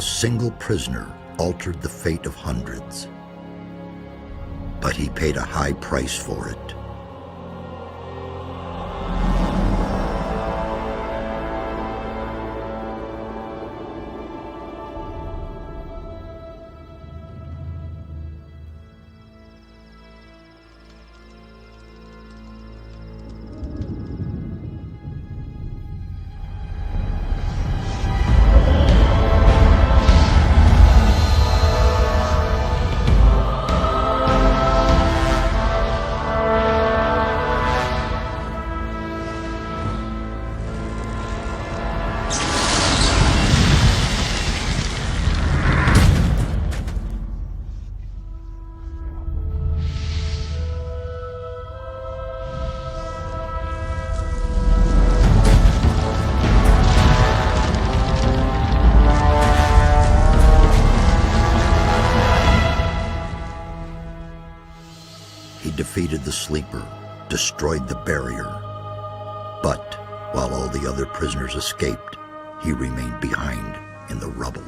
A single prisoner altered the fate of hundreds, but he paid a high price for it. Defeated the sleeper, destroyed the barrier. But while all the other prisoners escaped, he remained behind in the rubble.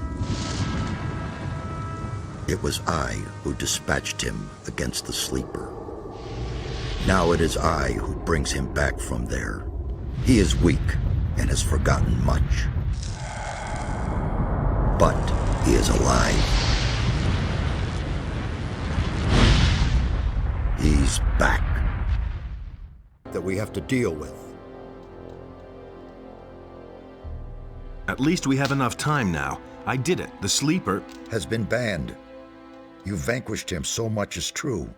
It was I who dispatched him against the sleeper. Now it is I who brings him back from there. He is weak and has forgotten much. But he is alive. He's back. That we have to deal with. At least we have enough time now. I did it. The sleeper has been banned. You vanquished him, so much is true.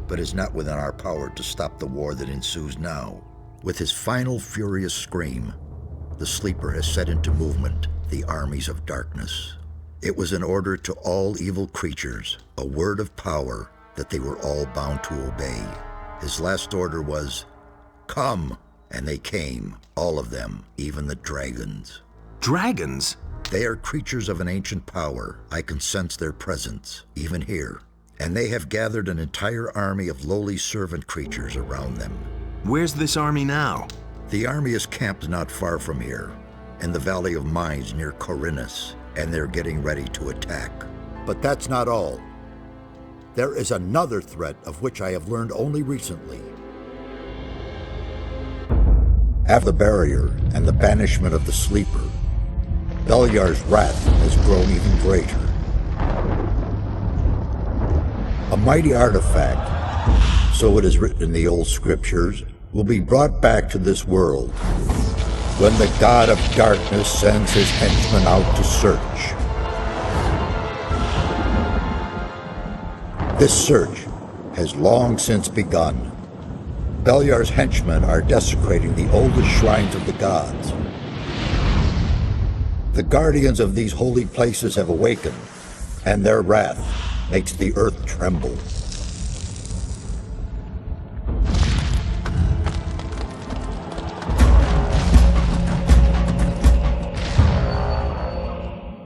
But it's not within our power to stop the war that ensues now. With his final furious scream, the sleeper has set into movement the armies of darkness. It was an order to all evil creatures, a word of power that they were all bound to obey. His last order was, "Come!" And they came, all of them, even the dragons. Dragons? They are creatures of an ancient power. I can sense their presence, even here. And they have gathered an entire army of lowly servant creatures around them. Where's this army now? The army is camped not far from here, in the Valley of Mines near Corinus, and they're getting ready to attack. But that's not all. There is another threat of which I have learned only recently. After the barrier and the banishment of the sleeper, Beliar's wrath has grown even greater. A mighty artifact, so it is written in the old scriptures, will be brought back to this world when the god of darkness sends his henchmen out to search. This search has long since begun. Beliar's henchmen are desecrating the oldest shrines of the gods. The guardians of these holy places have awakened, and their wrath makes the earth tremble.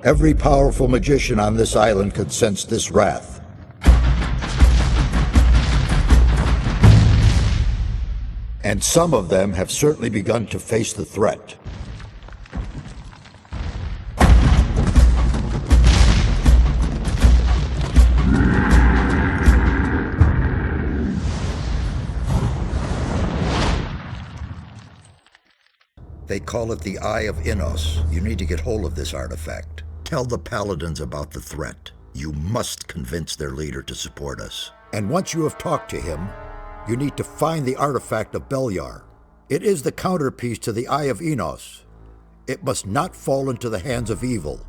Every powerful magician on this island could sense this wrath. And some of them have certainly begun to face the threat. They call it the Eye of Innos. You need to get hold of this artifact. Tell the paladins about the threat. You must convince their leader to support us. And once you have talked to him, you need to find the artifact of Beliar. It is the counterpiece to the Eye of Innos. It must not fall into the hands of evil.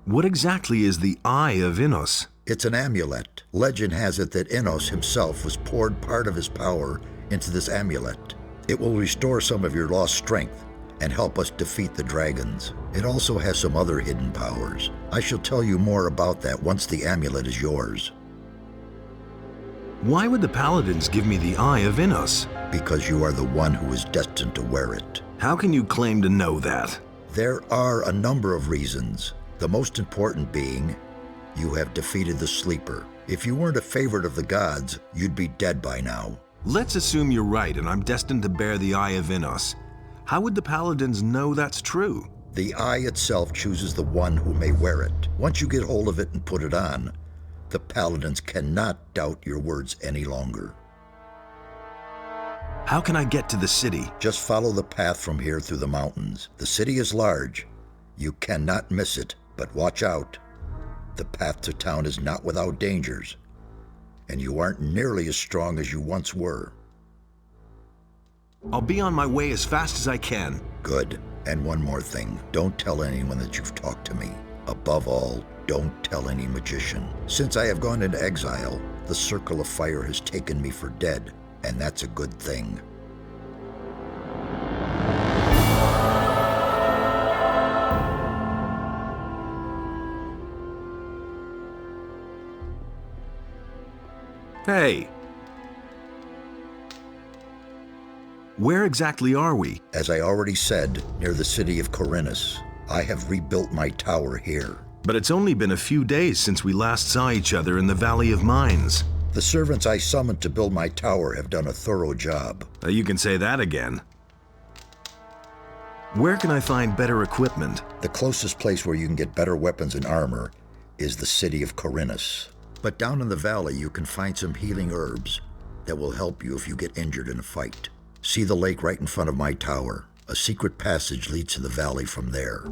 What exactly is the Eye of Innos? It's an amulet. Legend has it that Innos himself was poured part of his power into this amulet. It will restore some of your lost strength and help us defeat the dragons. It also has some other hidden powers. I shall tell you more about that once the amulet is yours. Why would the paladins give me the Eye of Innos? Because you are the one who is destined to wear it. How can you claim to know that? There are a number of reasons. The most important being, you have defeated the sleeper. If you weren't a favorite of the gods, you'd be dead by now. Let's assume you're right and I'm destined to bear the Eye of Innos. How would the paladins know that's true? The eye itself chooses the one who may wear it. Once you get hold of it and put it on, the paladins cannot doubt your words any longer. How can I get to the city? Just follow the path from here through the mountains. The city is large. You cannot miss it, but watch out. The path to town is not without dangers, and you aren't nearly as strong as you once were. I'll be on my way as fast as I can. Good. And one more thing. Don't tell anyone that you've talked to me. Above all, don't tell any magician. Since I have gone into exile, the Circle of Fire has taken me for dead, and that's a good thing. Hey! Where exactly are we? As I already said, near the city of Corinus. I have rebuilt my tower here. But it's only been a few days since we last saw each other in the Valley of Mines. The servants I summoned to build my tower have done a thorough job. You can say that again. Where can I find better equipment? The closest place where you can get better weapons and armor is the city of Corinus. But down in the valley you can find some healing herbs that will help you if you get injured in a fight. See the lake right in front of my tower. A secret passage leads to the valley from there.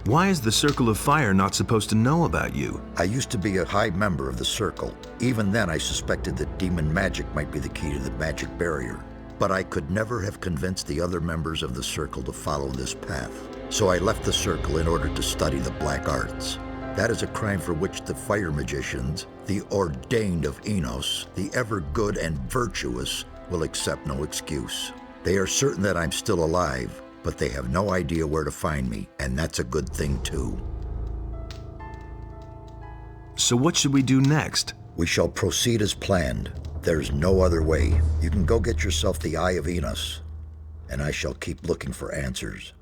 Why is the Circle of Fire not supposed to know about you? I used to be a high member of the Circle. Even then I suspected that demon magic might be the key to the magic barrier. But I could never have convinced the other members of the Circle to follow this path. So I left the Circle in order to study the black arts. That is a crime for which the fire magicians, the ordained of Enos, the ever good and virtuous, will accept no excuse. They are certain that I'm still alive, but they have no idea where to find me, and that's a good thing too. So what should we do next? We shall proceed as planned. There's no other way. You can go get yourself the Eye of Enos, and I shall keep looking for answers.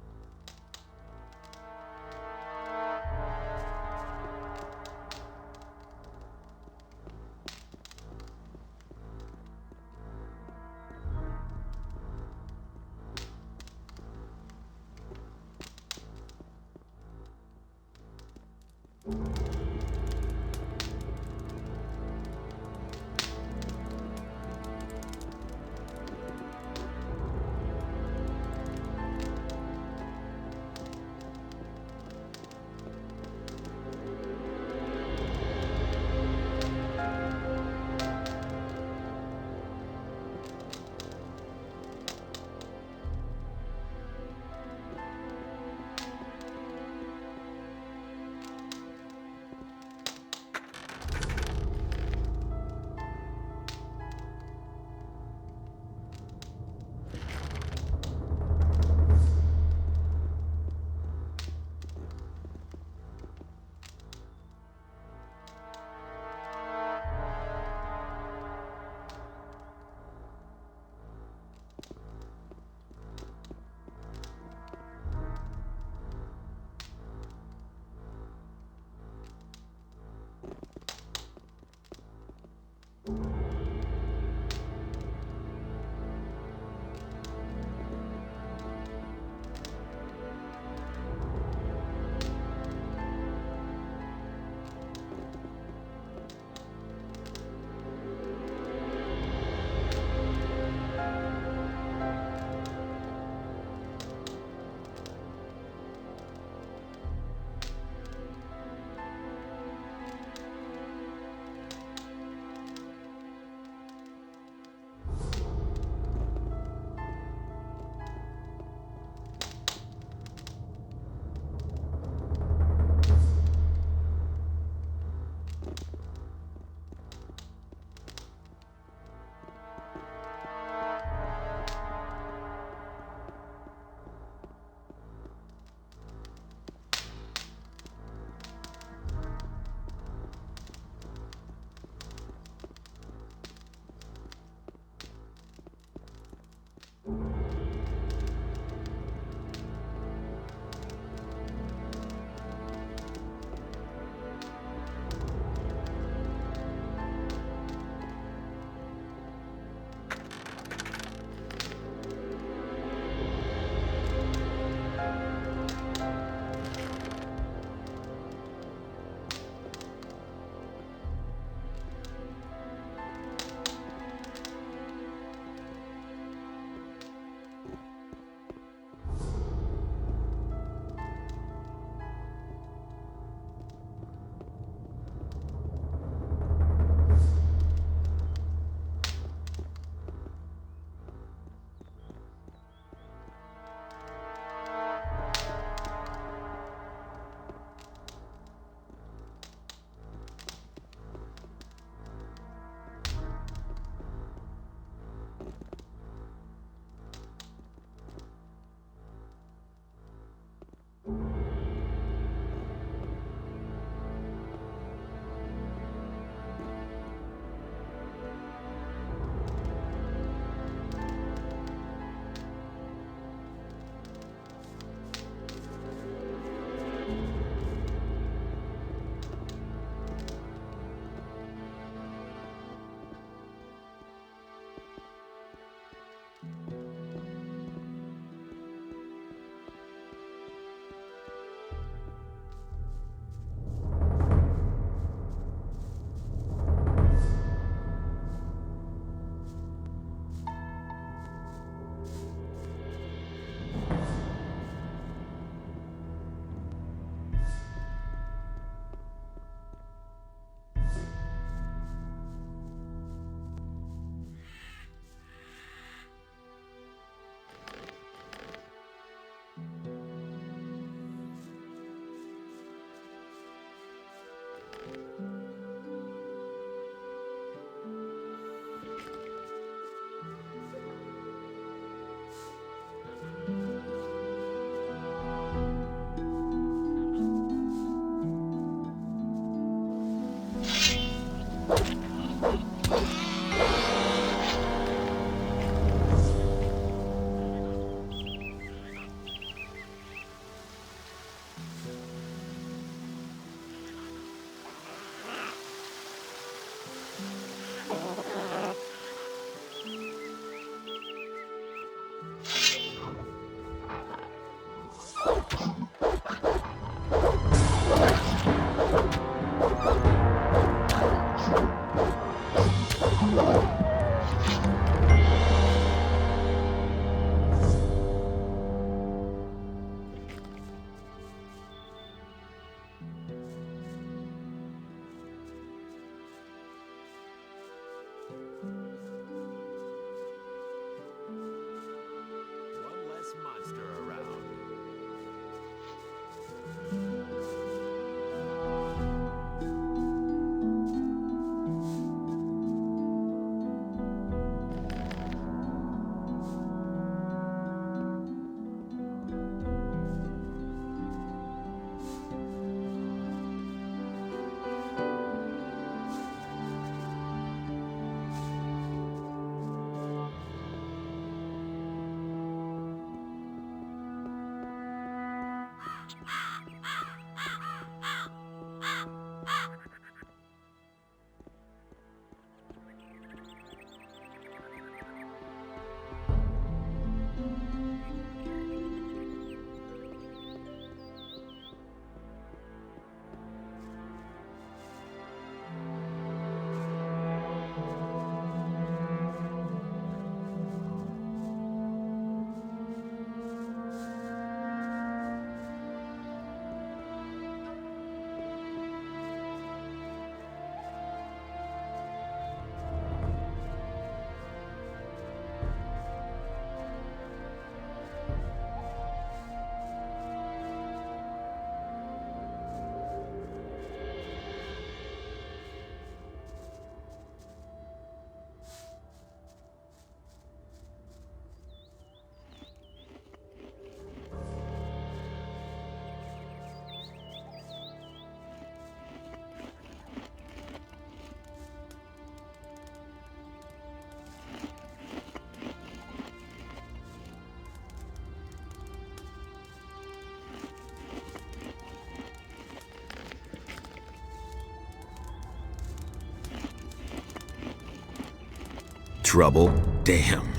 trouble? Damn.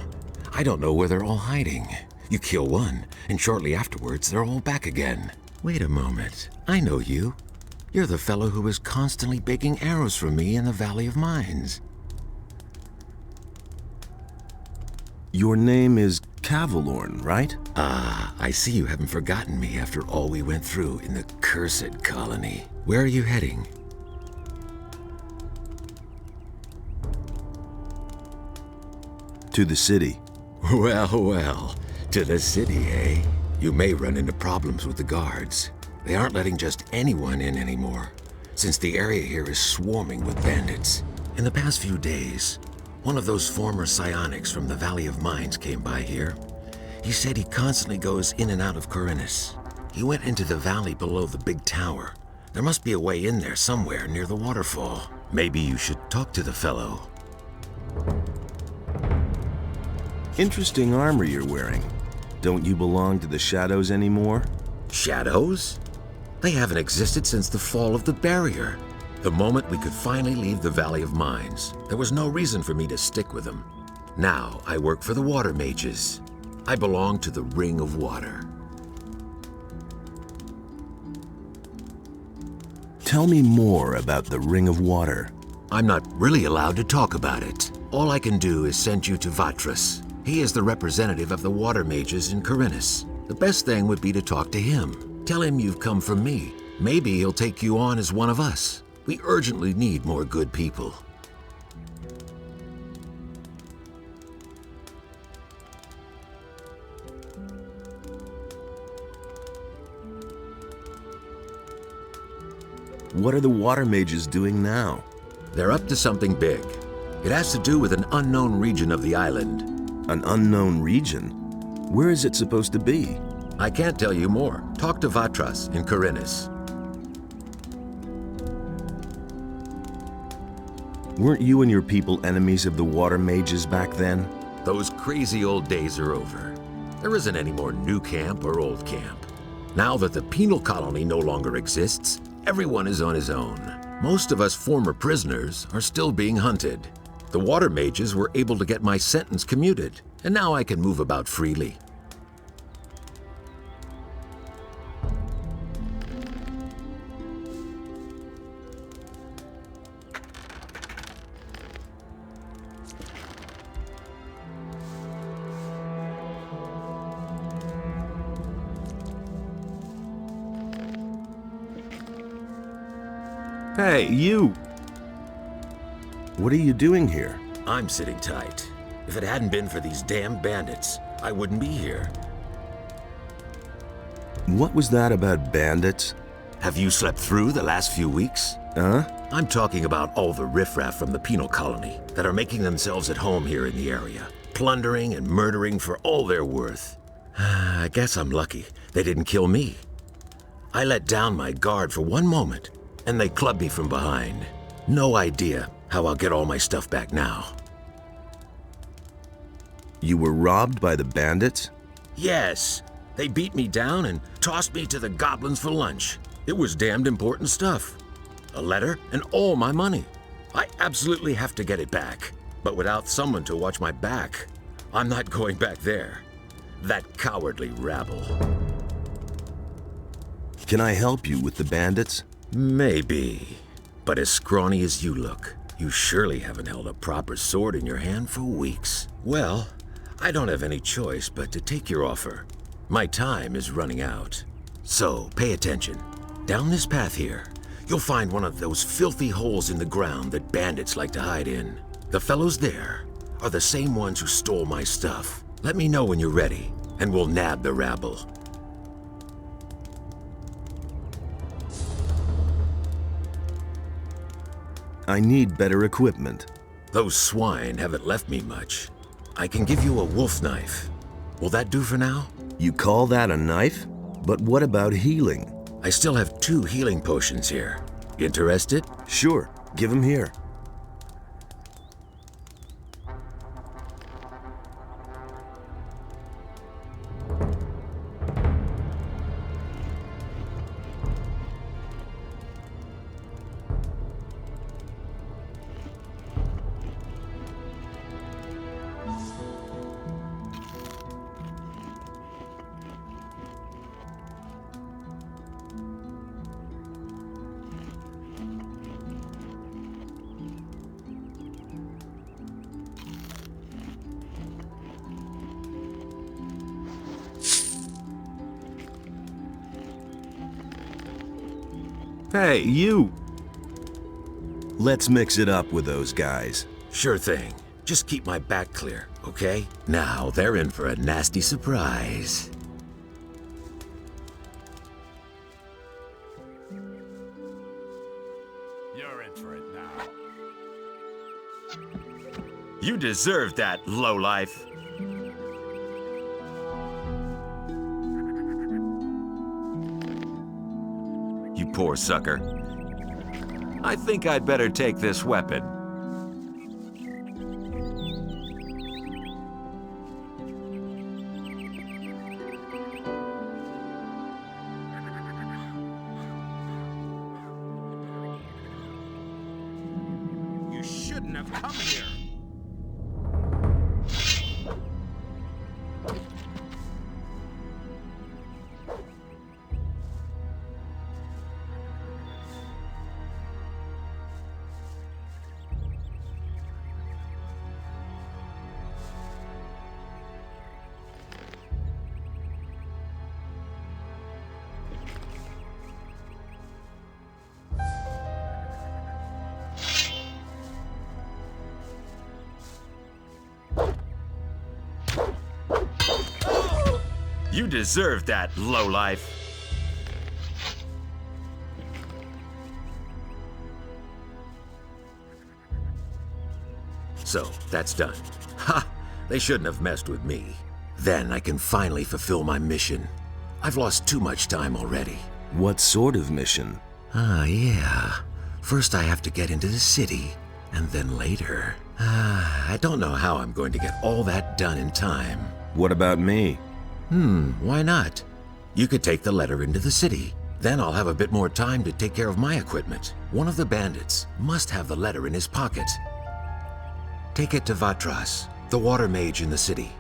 I don't know where they're all hiding. You kill one, and shortly afterwards they're all back again. Wait a moment. I know you. You're the fellow who was constantly baking arrows for me in the Valley of Mines. Your name is Cavalorn, right? Ah, I see you haven't forgotten me after all we went through in the cursed colony. Where are you heading? To the city. Well, to the city, eh? You may run into problems with the guards. They aren't letting just anyone in anymore, since the area here is swarming with bandits. In the past few days, one of those former psionics from the Valley of Mines came by here. He said he constantly goes in and out of Corinus. He went into the valley below the big tower. There must be a way in there somewhere near the waterfall. Maybe you should talk to the fellow. Interesting armor you're wearing. Don't you belong to the Shadows anymore? Shadows? They haven't existed since the fall of the barrier. The moment we could finally leave the Valley of Mines, there was no reason for me to stick with them. Now I work for the Water Mages. I belong to the Ring of Water. Tell me more about the Ring of Water. I'm not really allowed to talk about it. All I can do is send you to Vatras. He is the representative of the Water Mages in Corinus. The best thing would be to talk to him. Tell him you've come from me. Maybe he'll take you on as one of us. We urgently need more good people. What are the Water Mages doing now? They're up to something big. It has to do with an unknown region of the island. An unknown region? Where is it supposed to be? I can't tell you more. Talk to Vatras in Corinus. Weren't you and your people enemies of the Water Mages back then? Those crazy old days are over. There isn't any more new camp or old camp. Now that the penal colony no longer exists, everyone is on his own. Most of us former prisoners are still being hunted. The Water Mages were able to get my sentence commuted, and now I can move about freely. Hey, you! What are you doing here? I'm sitting tight. If it hadn't been for these damn bandits, I wouldn't be here. What was that about bandits? Have you slept through the last few weeks? Huh? I'm talking about all the riffraff from the penal colony that are making themselves at home here in the area, plundering and murdering for all they're worth. I guess I'm lucky they didn't kill me. I let down my guard for one moment, and they clubbed me from behind. No idea how I'll get all my stuff back now. You were robbed by the bandits? Yes, they beat me down and tossed me to the goblins for lunch. It was damned important stuff. A letter and all my money. I absolutely have to get it back. But without someone to watch my back, I'm not going back there. That cowardly rabble. Can I help you with the bandits? Maybe. But as scrawny as you look, you surely haven't held a proper sword in your hand for weeks. Well, I don't have any choice but to take your offer. My time is running out. So, pay attention. Down this path here, you'll find one of those filthy holes in the ground that bandits like to hide in. The fellows there are the same ones who stole my stuff. Let me know when you're ready, and we'll nab the rabble. I need better equipment. Those swine haven't left me much. I can give you a wolf knife. Will that do for now? You call that a knife? But what about healing? I still have 2 healing potions here. Interested? Sure, give them here. Hey, you! Let's mix it up with those guys. Sure thing. Just keep my back clear, okay? Now they're in for a nasty surprise. You're in for it now. You deserve that, lowlife. You poor sucker. I think I'd better take this weapon. You shouldn't have come here. You deserve that, lowlife. So, that's done. Ha! They shouldn't have messed with me. Then I can finally fulfill my mission. I've lost too much time already. What sort of mission? Ah, yeah. First I have to get into the city, and then later... I don't know how I'm going to get all that done in time. What about me? Why not? You could take the letter into the city. Then I'll have a bit more time to take care of my equipment. One of the bandits must have the letter in his pocket. Take it to Vatras, the water mage in the city.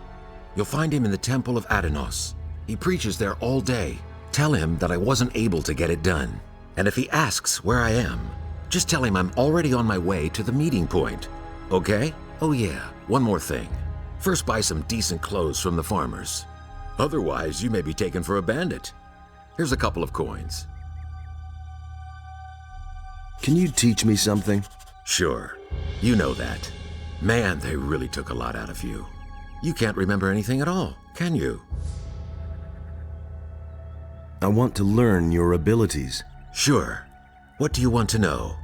You'll find him in the Temple of Adanos. He preaches there all day. Tell him that I wasn't able to get it done. And if he asks where I am, just tell him I'm already on my way to the meeting point. Okay? Oh yeah, one more thing. First buy some decent clothes from the farmers. Otherwise, you may be taken for a bandit. Here's a couple of coins. Can you teach me something? Sure. You know that. Man, they really took a lot out of you. You can't remember anything at all, can you? I want to learn your abilities. Sure. What do you want to know?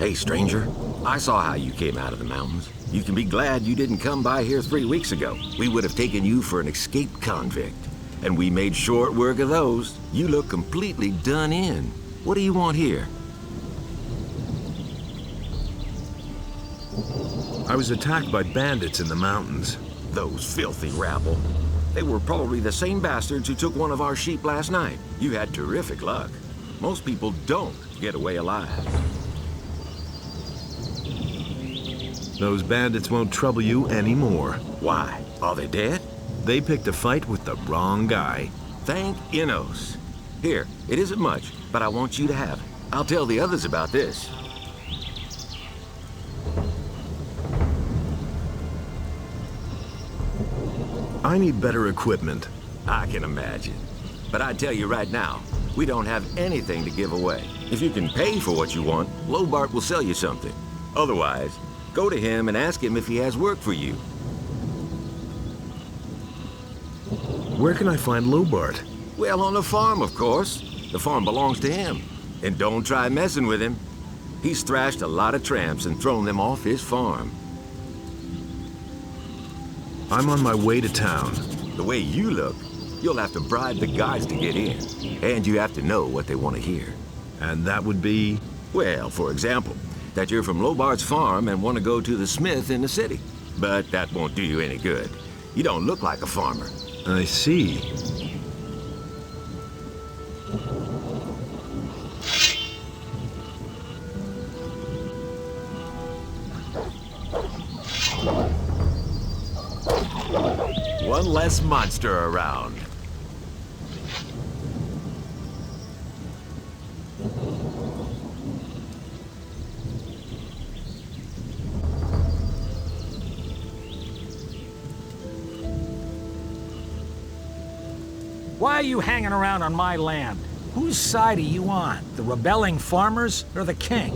Hey, stranger. I saw how you came out of the mountains. You can be glad you didn't come by here 3 weeks ago. We would have taken you for an escaped convict. And we made short work of those. You look completely done in. What do you want here? I was attacked by bandits in the mountains. Those filthy rabble. They were probably the same bastards who took one of our sheep last night. You had terrific luck. Most people don't get away alive. Those bandits won't trouble you anymore. Why? Are they dead? They picked a fight with the wrong guy. Thank Innos. Here, it isn't much, but I want you to have it. I'll tell the others about this. I need better equipment. I can imagine. But I tell you right now, we don't have anything to give away. If you can pay for what you want, Lobart will sell you something. Otherwise, go to him and ask him if he has work for you. Where can I find Lobart? Well, on the farm, of course. The farm belongs to him. And don't try messing with him. He's thrashed a lot of tramps and thrown them off his farm. I'm on my way to town. The way you look, you'll have to bribe the guards to get in. And you have to know what they want to hear. And that would be? Well, for example, that you're from Lobart's farm and want to go to the smith in the city. But that won't do you any good. You don't look like a farmer. I see. One less monster around. Why are you hanging around on my land? Whose side are you on? The rebelling farmers or the king?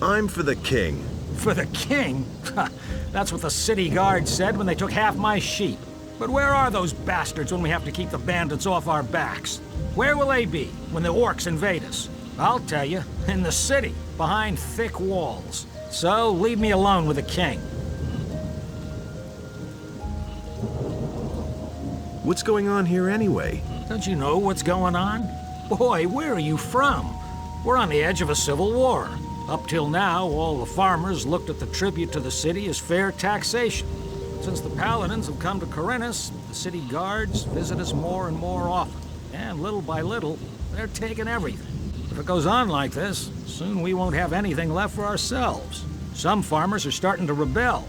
I'm for the king. For the king? That's what the city guard said when they took half my sheep. But where are those bastards when we have to keep the bandits off our backs? Where will they be when the orcs invade us? I'll tell you, in the city, behind thick walls. So leave me alone with the king. What's going on here anyway? Don't you know what's going on? Boy, where are you from? We're on the edge of a civil war. Up till now, all the farmers looked at the tribute to the city as fair taxation. Since the paladins have come to Corinthus, the city guards visit us more and more often. And little by little, they're taking everything. If it goes on like this, soon we won't have anything left for ourselves. Some farmers are starting to rebel.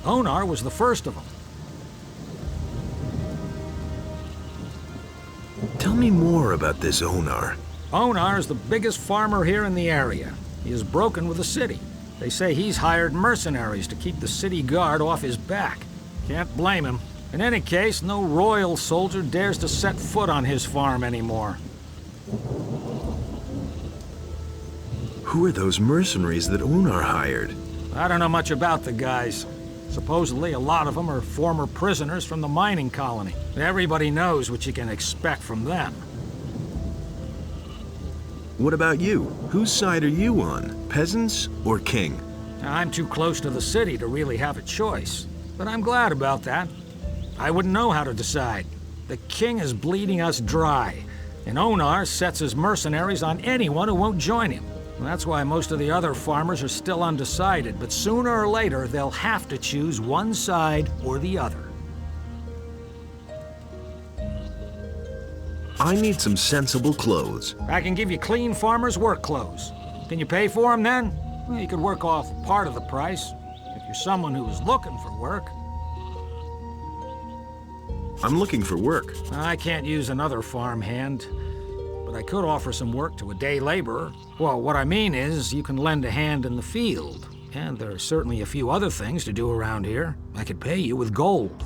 Onar was the first of them. Tell me more about this Onar. Onar is the biggest farmer here in the area. He is broken with the city. They say he's hired mercenaries to keep the city guard off his back. Can't blame him. In any case, no royal soldier dares to set foot on his farm anymore. Who are those mercenaries that Onar hired? I don't know much about the guys. Supposedly, a lot of them are former prisoners from the mining colony. Everybody knows what you can expect from them. What about you? Whose side are you on? Peasants or king? I'm too close to the city to really have a choice, but I'm glad about that. I wouldn't know how to decide. The king is bleeding us dry, and Onar sets his mercenaries on anyone who won't join him. And that's why most of the other farmers are still undecided, but sooner or later they'll have to choose one side or the other. I need some sensible clothes. I can give you clean farmer's work clothes. Can you pay for them then? Well, you could work off part of the price, if you're someone who is looking for work. I'm looking for work. I can't use another farmhand, but I could offer some work to a day laborer. Well, what I mean is, you can lend a hand in the field, and there are certainly a few other things to do around here. I could pay you with gold,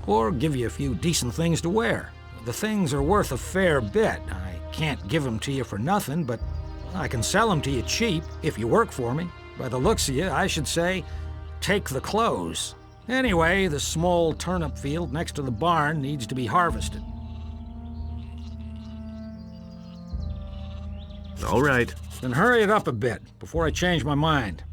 or give you a few decent things to wear. The things are worth a fair bit. I can't give them to you for nothing, but I can sell them to you cheap if you work for me. By the looks of you, I should say, take the clothes. Anyway, the small turnip field next to the barn needs to be harvested. All right. Then hurry it up a bit before I change my mind.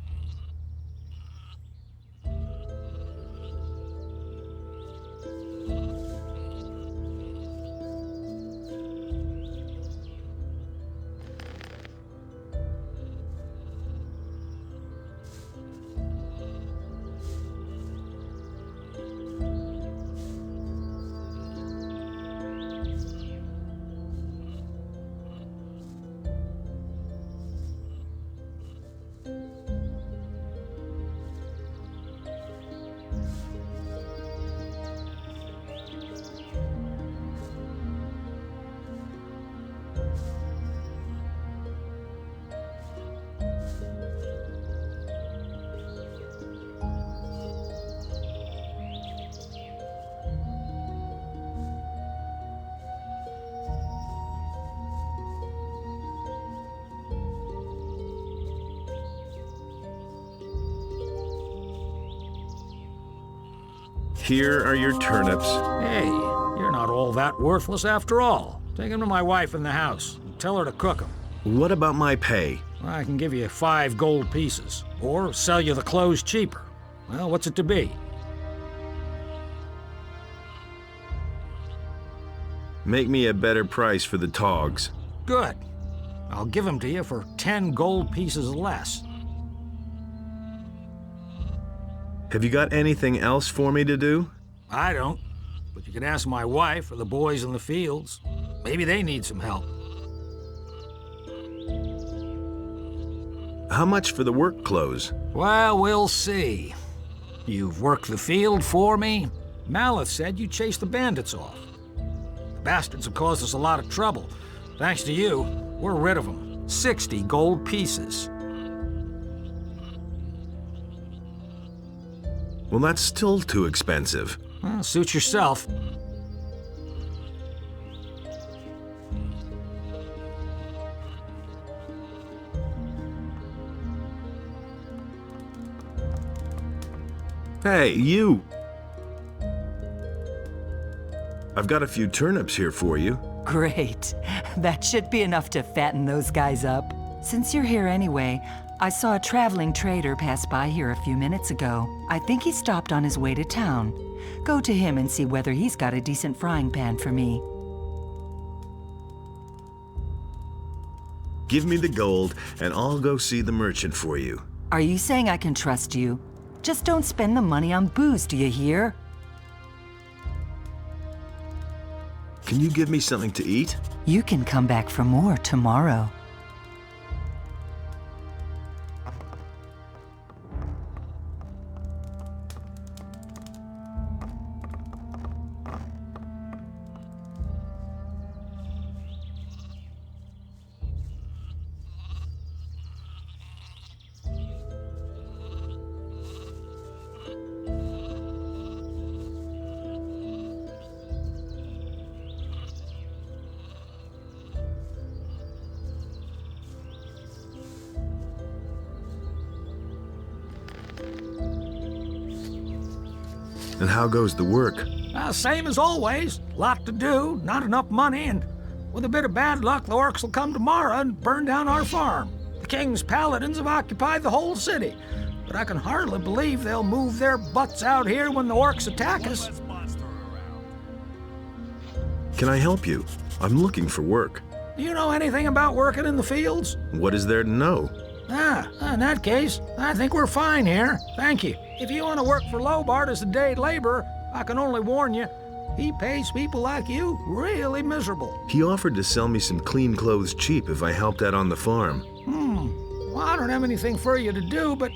Here are your turnips. Hey, you're not all that worthless after all. Take them to my wife in the house and tell her to cook them. What about my pay? I can give you 5 gold pieces, or sell you the clothes cheaper. Well, what's it to be? Make me a better price for the togs. Good. I'll give them to you for 10 gold pieces less. Have you got anything else for me to do? I don't, but you can ask my wife or the boys in the fields. Maybe they need some help. How much for the work clothes? Well, we'll see. You've worked the field for me. Maleth said you chased the bandits off. The bastards have caused us a lot of trouble. Thanks to you, we're rid of them. 60 gold pieces. Well, that's still too expensive. Well, suit yourself. Hey, you! I've got a few turnips here for you. Great. That should be enough to fatten those guys up. Since you're here anyway, I saw a traveling trader pass by here a few minutes ago. I think he stopped on his way to town. Go to him and see whether he's got a decent frying pan for me. Give me the gold, and I'll go see the merchant for you. Are you saying I can trust you? Just don't spend the money on booze, do you hear? Can you give me something to eat? You can come back for more tomorrow. And how goes the work? Same as always. Lot to do, not enough money, and with a bit of bad luck, the orcs will come tomorrow and burn down our farm. The king's paladins have occupied the whole city, but I can hardly believe they'll move their butts out here when the orcs attack us. Can I help you? I'm looking for work. Do you know anything about working in the fields? What is there to know? In that case, I think we're fine here. Thank you. If you want to work for Lobart as a day laborer, I can only warn you, he pays people like you really miserable. He offered to sell me some clean clothes cheap if I helped out on the farm. Well, I don't have anything for you to do, but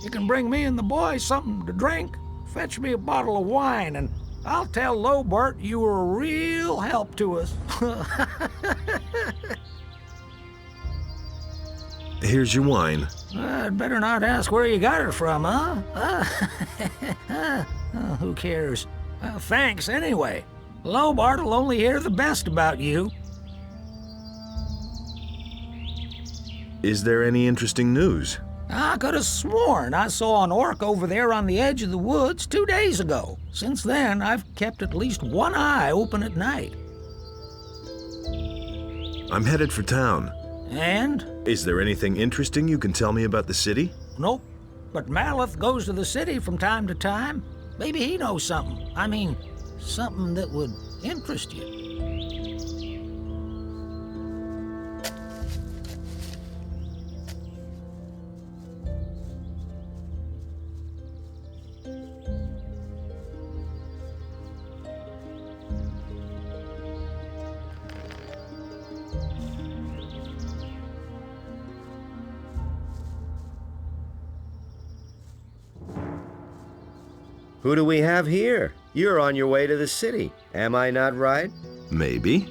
you can bring me and the boys something to drink. Fetch me a bottle of wine, and I'll tell Lobart you were a real help to us. Here's your wine. I'd better not ask where you got it from, huh? Who cares? Thanks anyway. Lobart will only hear the best about you. Is there any interesting news? I could have sworn I saw an orc over there on the edge of the woods 2 days ago. Since then, I've kept at least one eye open at night. I'm headed for town. And? Is there anything interesting you can tell me about the city? Nope. But Maleth goes to the city from time to time. Maybe he knows something. I mean, something that would interest you. Who do we have here? You're on your way to the city. Am I not right? Maybe.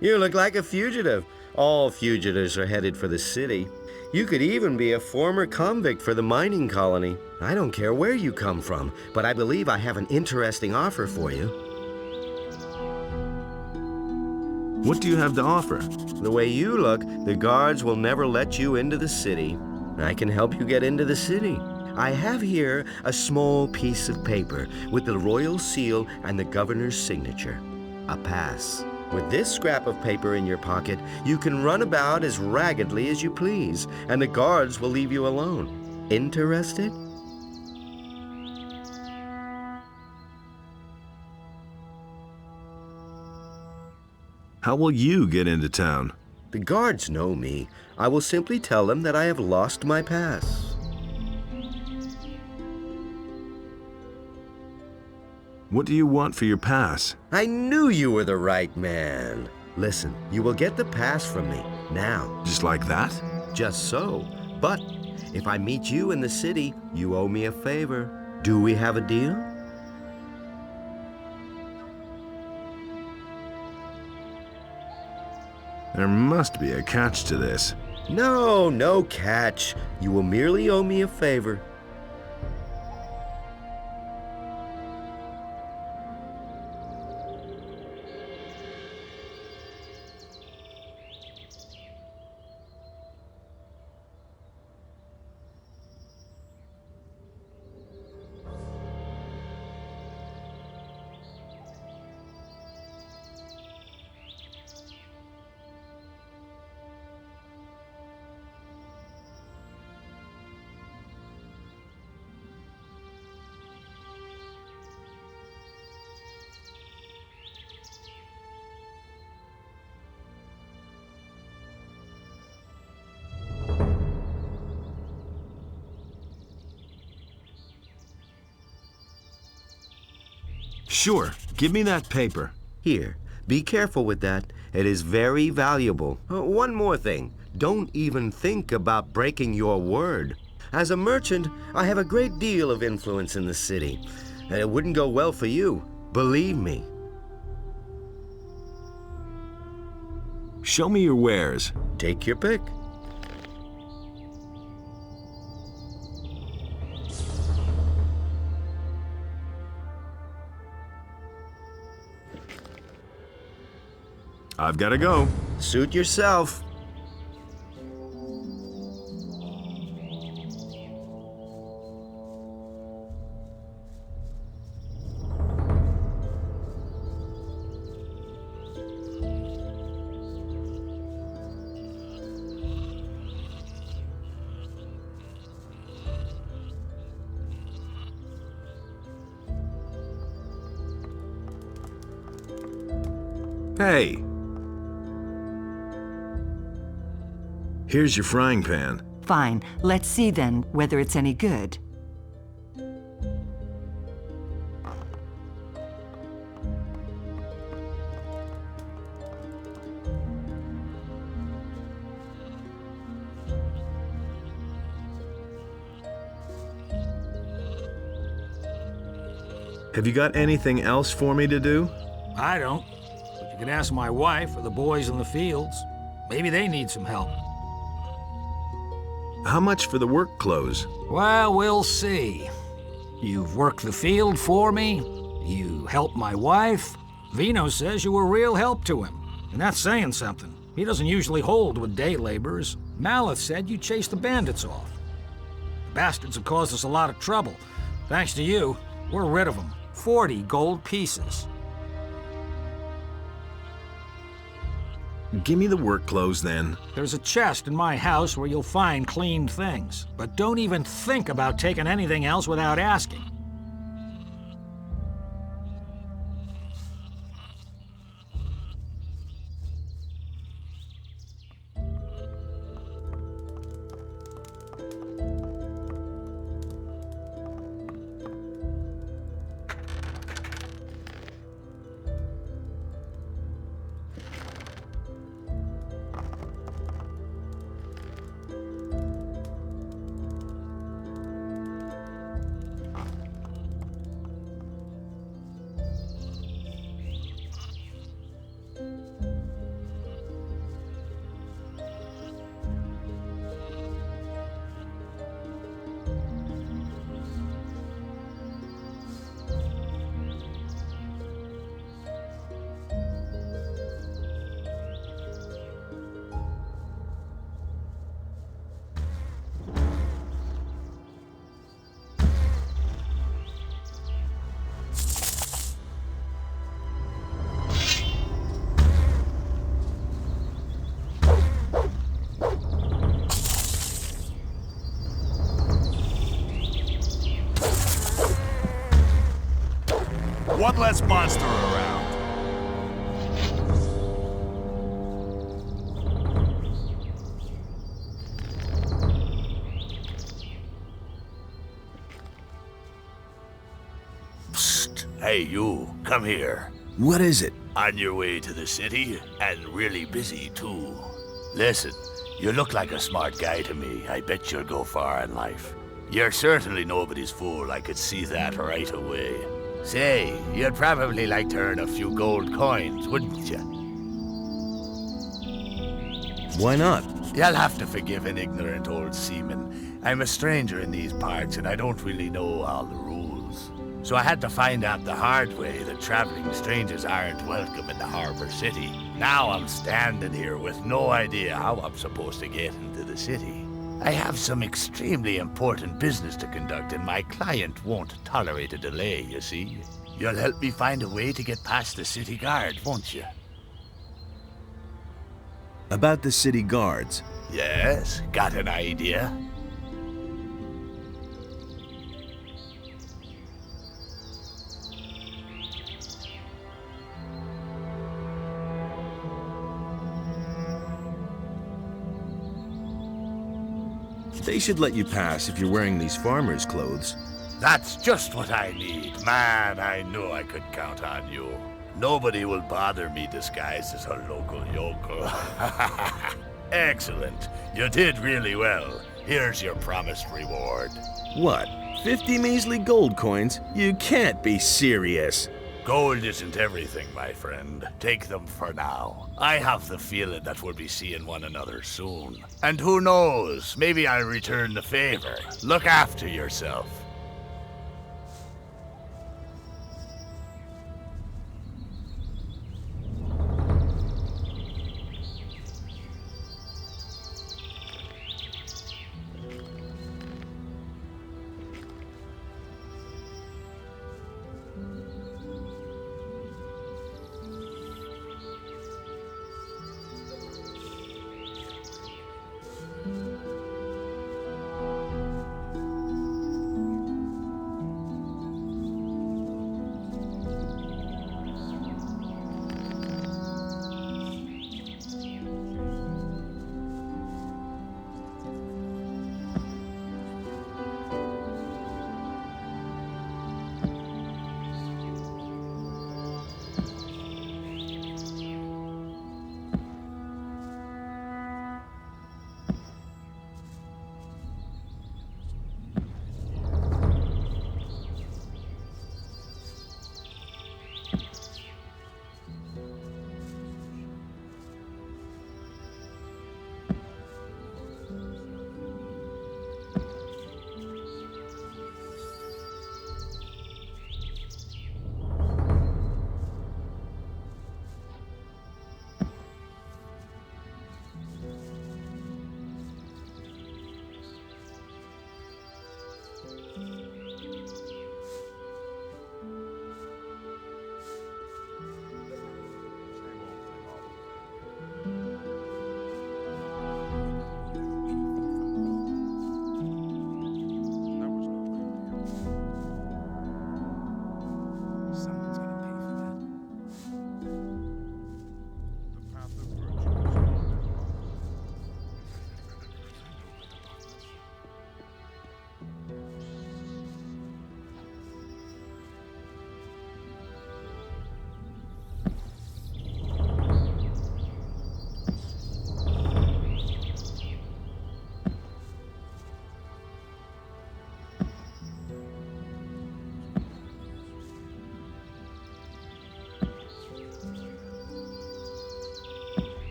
You look like a fugitive. All fugitives are headed for the city. You could even be a former convict for the mining colony. I don't care where you come from, but I believe I have an interesting offer for you. What do you have to offer? The way you look, the guards will never let you into the city. I can help you get into the city. I have here a small piece of paper with the royal seal and the governor's signature. A pass. With this scrap of paper in your pocket, you can run about as raggedly as you please, and the guards will leave you alone. Interested? How will you get into town? The guards know me. I will simply tell them that I have lost my pass. What do you want for your pass? I knew you were the right man. Listen, you will get the pass from me, now. Just like that? Just so. But if I meet you in the city, you owe me a favor. Do we have a deal? There must be a catch to this. No, no catch. You will merely owe me a favor. Sure, give me that paper. Here, be careful with that. It is very valuable. One more thing. Don't even think about breaking your word. As a merchant, I have a great deal of influence in the city. And it wouldn't go well for you. Believe me. Show me your wares. Take your pick. I've got to go. Suit yourself. Hey. Here's your frying pan. Fine. Let's see then whether it's any good. Have you got anything else for me to do? I don't. But you can ask my wife or the boys in the fields. Maybe they need some help. How much for the work clothes? Well, we'll see. You've worked the field for me. You helped my wife. Vino says you were real help to him. And that's saying something. He doesn't usually hold with day laborers. Maleth said you chased the bandits off. The bastards have caused us a lot of trouble. Thanks to you, we're rid of them. 40 gold pieces. Give me the work clothes then. There's a chest in my house where you'll find clean things. But don't even think about taking anything else without asking. One less monster around. Psst. Hey, you. Come here. What is it? On your way to the city, and really busy, too. Listen, you look like a smart guy to me. I bet you'll go far in life. You're certainly nobody's fool. I could see that right away. Say, you'd probably like to earn a few gold coins, wouldn't you? Why not? You'll have to forgive an ignorant old seaman. I'm a stranger in these parts, and I don't really know all the rules. So I had to find out the hard way that traveling strangers aren't welcome in the harbor city. Now I'm standing here with no idea how I'm supposed to get into the city. I have some extremely important business to conduct, and my client won't tolerate a delay, you see. You'll help me find a way to get past the city guard, won't you? About the city guards. Yes, got an idea? They should let you pass if you're wearing these farmer's clothes. That's just what I need. Man, I knew I could count on you. Nobody will bother me disguised as a local yokel. Excellent. You did really well. Here's your promised reward. What? 50 measly gold coins? You can't be serious. Gold isn't everything, my friend. Take them for now. I have the feeling that we'll be seeing one another soon. And who knows, maybe I'll return the favor. Look after yourself.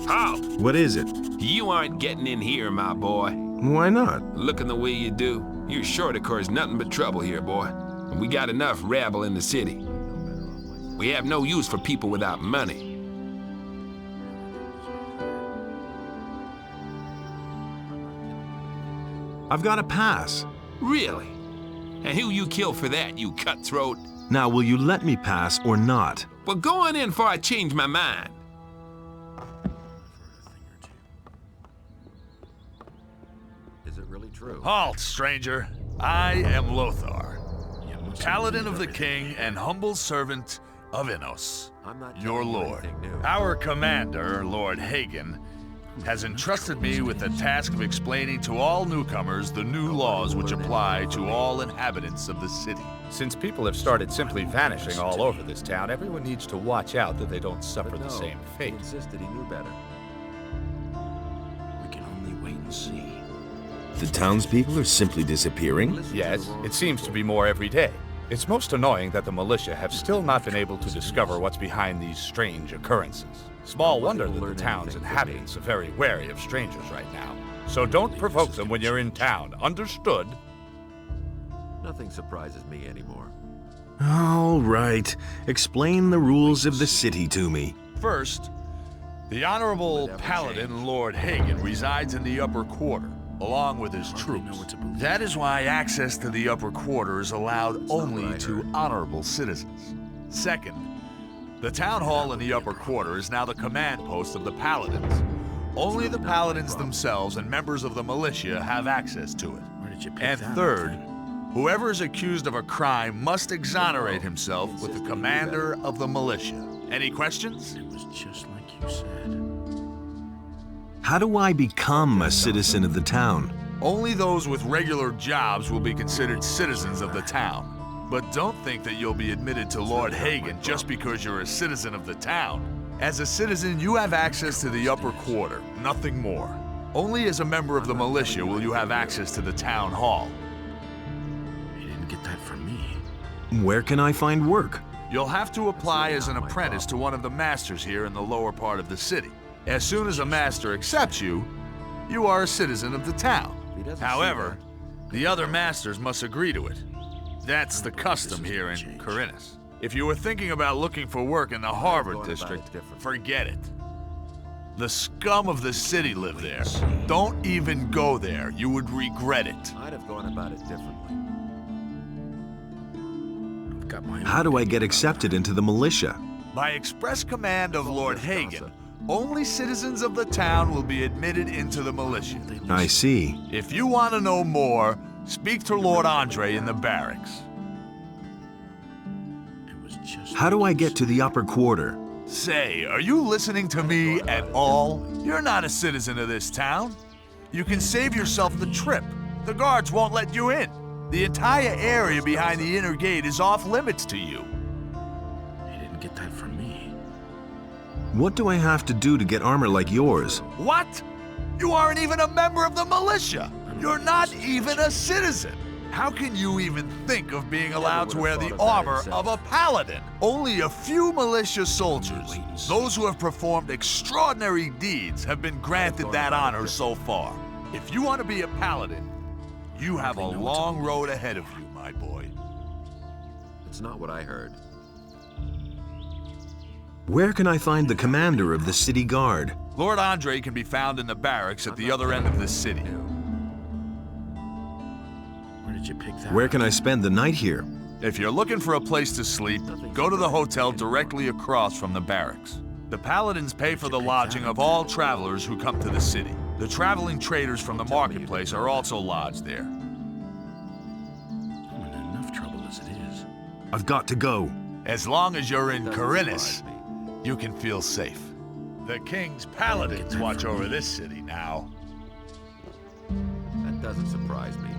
Halt! What is it? You aren't getting in here, my boy. Why not? Looking the way you do, you're sure to cause nothing but trouble here, boy. And we got enough rabble in the city. We have no use for people without money. I've got a pass. Really? And who you kill for that, you cutthroat? Now, will you let me pass or not? Well, go on in before I change my mind. Is it really true? Halt, stranger. I am Lothar, paladin of the king and humble servant of Innos, your lord. Our commander, Lord Hagen, has entrusted me with the task of explaining to all newcomers the new laws which apply to all inhabitants of the city. Since people have started simply vanishing all over this town, everyone needs to watch out that they don't suffer the same fate. He insisted he knew better. We can only wait and see. The townspeople are simply disappearing? Yes, it seems to be more every day. It's most annoying that the militia have still not been able to discover what's behind these strange occurrences. Small wonder that the town's inhabitants are very wary of strangers right now. So don't provoke them when you're in town, understood? Nothing surprises me anymore. All right. Explain the rules of the city to me. First, the Honorable Paladin Lord Hagen resides in the upper quarter, along with his troops. That is why access to the upper quarter is allowed only to honorable citizens. Second, the town hall in the upper quarter is now the command post of the paladins. Only the paladins themselves and members of the militia have access to it. And third, whoever is accused of a crime must exonerate himself with the commander of the militia. Any questions? It was just like you said. How do I become a citizen of the town? Only those with regular jobs will be considered citizens of the town. But don't think that you'll be admitted to Lord Hagen just because you're a citizen of the town. As a citizen, you have access to the upper quarter, nothing more. Only as a member of the militia will you have access to the town hall. You didn't get that from me. Where can I find work? You'll have to apply as an apprentice to one of the masters here in the lower part of the city. As soon as a master accepts you, you are a citizen of the town. However, the other masters must agree to it. That's the custom here in Corinus. If you were thinking about looking for work in the Harvard district, forget it. The scum of the city live there. Don't even go there. You would regret it. I'd have gone about it differently. How do I get accepted into the militia? By express command of Lord Hagen, only citizens of the town will be admitted into the militia. I see. If you want to know more, speak to Lord Andre in the barracks. How do I get to the upper quarter? Say, are you listening to me at all? You're not a citizen of this town. You can save yourself the trip. The guards won't let you in. The entire area behind the inner gate is off limits to you. You didn't get that from me. What do I have to do to get armor like yours? What? You aren't even a member of the militia. You're not even a citizen. How can you even think of being allowed to wear the armor of a paladin? Only a few militia soldiers, those who have performed extraordinary deeds, have been granted that honor so far. If you want to be a paladin, you have a long road ahead of you, my boy. It's not what I heard. Where can I find the commander of the city guard? Lord Andre can be found in the barracks at the other end of the city. Where did you pick that Where up? can I spend the night here? If you're looking for a place to sleep, go to the hotel directly across from the barracks. The paladins pay for the lodging of all travelers who come to the city. The traveling traders from the marketplace are also lodged there. I'm in enough trouble as it is. I've got to go. As long as you're in Corinus, you can feel safe. The king's paladins watch over this city now. That doesn't surprise me.